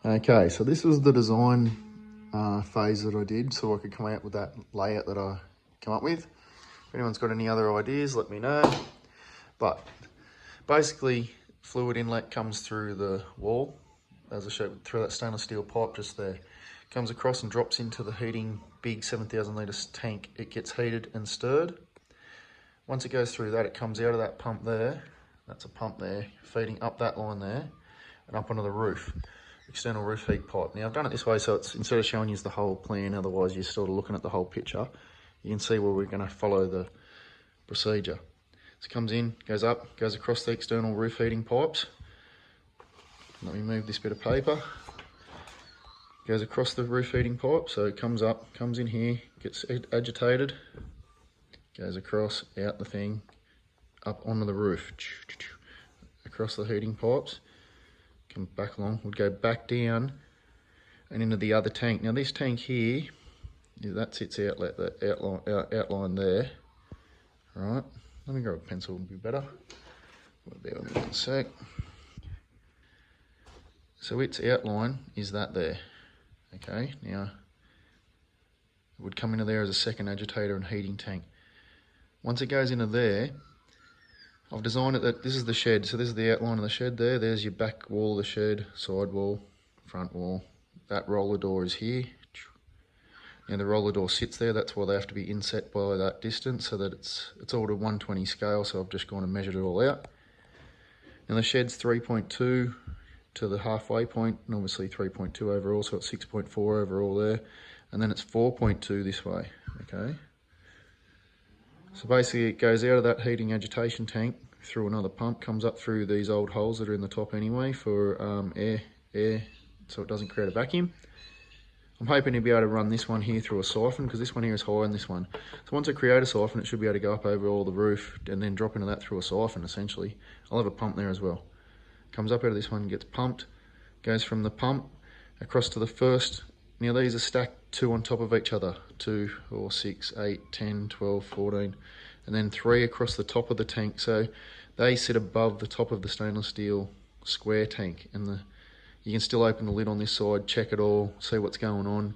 Okay, so this was the design phase that I did, so I could come out with that layout that I come up with. If anyone's got any other ideas, let me know. But basically, fluid inlet comes through the wall, as I showed, through that stainless steel pipe just there. Comes across and drops into the heating big 7,000 litre tank. It gets heated and stirred. Once it goes through that, it comes out of that pump there. That's a pump there, feeding up that line there and up onto the roof. External roof heat pipe. Now I've done it this way so it's, instead of showing you the whole plan, otherwise you're sort of looking at the whole picture, you can see where we're going to follow the procedure. So it comes in, goes up, goes across the external roof heating pipes. Let me move this bit of paper. Goes across the roof heating pipe, so it comes up, comes in here, gets agitated, goes across, out the thing, up onto the roof, across the heating pipes. Come back along, would go back down and into the other tank. Now this tank here, that's its outlet, that outline there. Right, let me grab a pencil, would be better. Bear with me one sec. So its outline is that there. Okay, now it would come into there as a second agitator and heating tank. Once it goes into there, I've designed it that this is the shed, so this is the outline of the shed there. There's your back wall of the shed, side wall, front wall. That roller door is here. Now the roller door sits there, that's why they have to be inset by that distance so that it's all to 120 scale, so I've just gone and measured it all out. Now the shed's 3.2 to the halfway point, and obviously 3.2 overall, so it's 6.4 overall there. And then it's 4.2 this way, okay? So basically it goes out of that heating agitation tank through another pump, comes up through these old holes that are in the top anyway for air, so it doesn't create a vacuum. I'm hoping to be able to run this one here through a siphon because this one here is higher than this one. So once I create a siphon, it should be able to go up over all the roof and then drop into that through a siphon essentially. I'll have a pump there as well. Comes up out of this one, gets pumped, goes from the pump across to the first. Now these are stacked two on top of each other, 2, 4, 6, 8, 10, 12, 14, and then 3 across the top of the tank. So they sit above the top of the stainless steel square tank, and you can still open the lid on this side, check it all, see what's going on.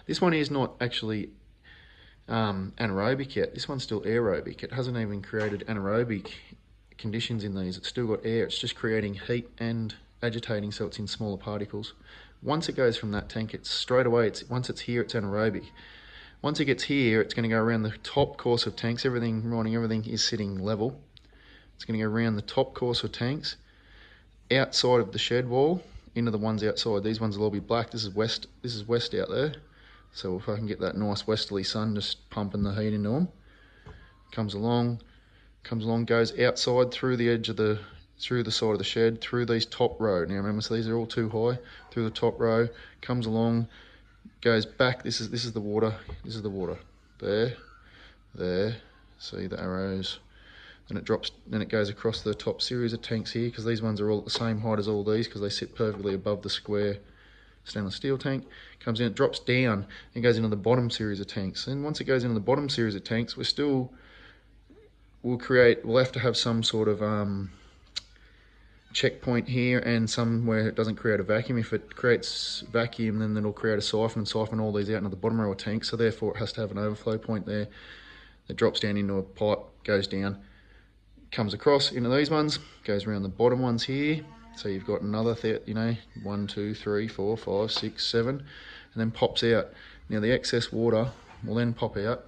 This one is not actually anaerobic yet. This one's still aerobic. It hasn't even created anaerobic conditions in these. It's still got air. It's just creating heat and agitating, so it's in smaller particles. Once it goes from that tank, it's straight away, once it's here, it's anaerobic. Once it gets here, it's going to go around the top course of tanks. Everything is sitting level. It's going to go around the top course of tanks, outside of the shed wall, into the ones outside. These ones will all be black. This is west out there. So if I can get that nice westerly sun just pumping the heat into them. Comes along, goes outside through the edge of through the side of the shed, through these top row. Now remember, so these are all too high. Through the top row, comes along, goes back. This is the water. This is the water. There. See the arrows. Then it drops. Then it goes across the top series of tanks here, because these ones are all at the same height as all these, because they sit perfectly above the square stainless steel tank. Comes in, it drops down, and goes into the bottom series of tanks. And once it goes into the bottom series of tanks, we'll have to have some sort of checkpoint here and somewhere it doesn't create a vacuum. If it creates vacuum, then it'll create a siphon and siphon all these out into the bottom row of tanks, so therefore it has to have an overflow point there that drops down into a pipe, goes down, comes across into these ones, goes around the bottom ones here, so you've got another 1, 2, 3, 4, 5, 6, 7, and then pops out. Now the excess water will then pop out.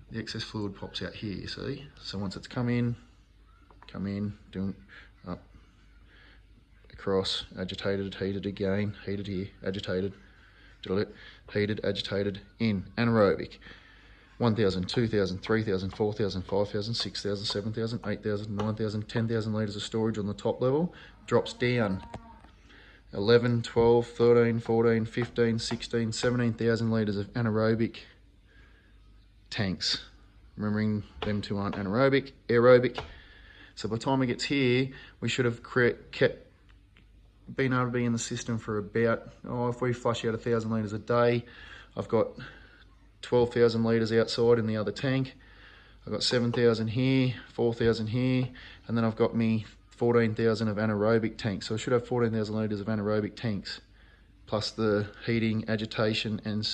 The excess fluid pops out here, you see. So once it's come in, doing up, across, agitated, heated again, heated here, agitated, heated, agitated, in, anaerobic. 1,000, 2,000, 3,000, 4,000, 5,000, 6,000, 7,000, 8,000, 9,000, 10,000 litres of storage on the top level. Drops down 11, 12, 13, 14, 15, 16, 17,000 litres of anaerobic tanks. Remembering them two aren't anaerobic, aerobic. So by the time it gets here, we should have been able to be in the system for about, if we flush out 1,000 litres a day, I've got 12,000 litres outside in the other tank. I've got 7,000 here, 4,000 here, and then I've got me 14,000 of anaerobic tanks. So I should have 14,000 litres of anaerobic tanks plus the heating, agitation and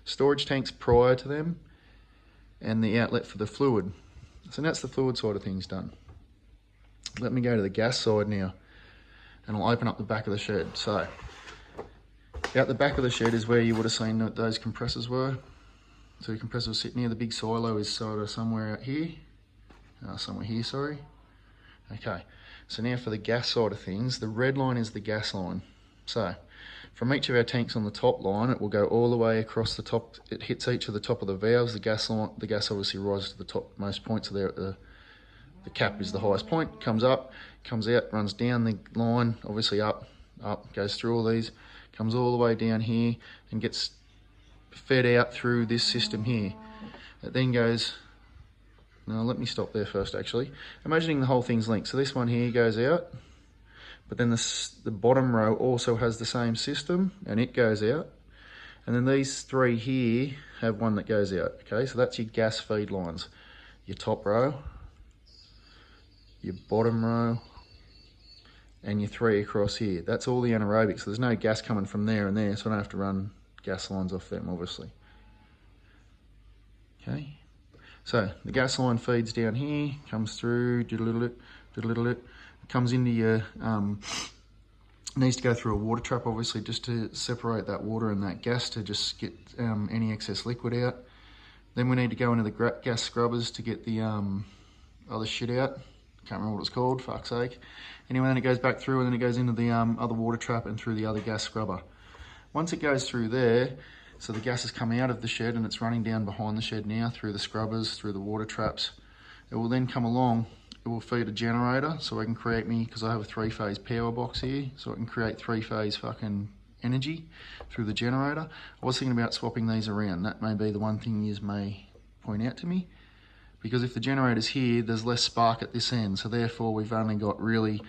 storage tanks prior to them, and the outlet for the fluid. So that's the fluid side of things done. Let me go to the gas side now, and I'll open up the back of the shed. So out the back of the shed is where you would have seen that those compressors were. So the compressor was sitting here. The big silo is sort of somewhere out here. Somewhere here, sorry. Okay, so now for the gas side of things, the red line is the gas line. So from each of our tanks on the top line, it will go all the way across the top. It hits each of the top of the valves. The gas obviously rises to the topmost points. So there, the cap is the highest point. Comes up, comes out, runs down the line, obviously up, goes through all these, comes all the way down here, and gets fed out through this system here. It then goes. Now let me stop there first. Actually, imagining the whole thing's linked. So this one here goes out. But then the bottom row also has the same system, and it goes out. And then these three here have one that goes out. Okay, so that's your gas feed lines. Your top row, your bottom row, and your three across here. That's all the anaerobic, so there's no gas coming from there and there, so I don't have to run gas lines off them, obviously. Okay, so the gas line feeds down here, comes through, comes into your, needs to go through a water trap, obviously, just to separate that water and that gas to just get any excess liquid out. Then we need to go into the gas scrubbers to get the other shit out. Can't remember what it's called, fuck's sake. Anyway, then it goes back through, and then it goes into the other water trap and through the other gas scrubber. Once it goes through there, so the gas has come out of the shed and it's running down behind the shed now through the scrubbers, through the water traps. It will then come along. It will feed a generator, so I can create because I have a 3-phase power box here, so I can create 3-phase fucking energy through the generator. I was thinking about swapping these around. That may be the one thing you may point out to me, because if the generator's here, there's less spark at this end, so therefore we've only got really,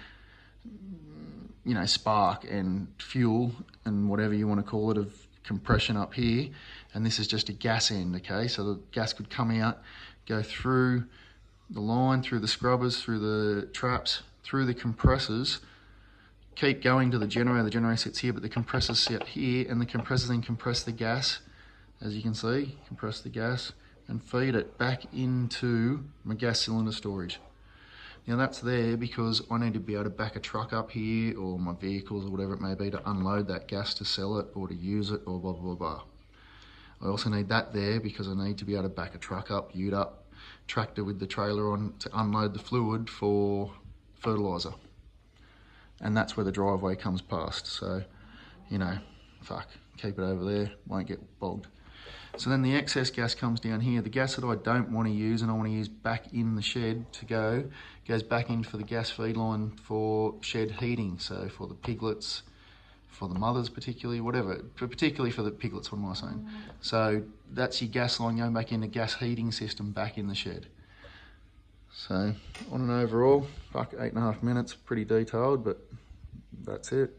you know, spark and fuel and whatever you want to call it of compression up here, and this is just a gas end. Okay, so the gas could come out, go through the line, through the scrubbers, through the traps, through the compressors, keep going to the generator sits here, but the compressors sit here, and the compressors then compress the gas, as you can see, compress the gas, and feed it back into my gas cylinder storage. Now that's there because I need to be able to back a truck up here, or my vehicles, or whatever it may be, to unload that gas to sell it, or to use it, or blah, blah, blah. I also need that there because I need to be able to back a truck up, ute up, tractor with the trailer on to unload the fluid for fertiliser, and that's where the driveway comes past. So, you know, fuck, keep it over there, won't get bogged. So then the excess gas comes down here. The gas that I don't want to use and I want to use back in the shed to goes back in for the gas feed line for shed heating. So for the piglets, for the mothers particularly, whatever, but particularly for the piglets, what am I saying? So that's your gas line going back in the gas heating system back in the shed. So on an overall, fuck, 8.5 minutes, pretty detailed, but that's it.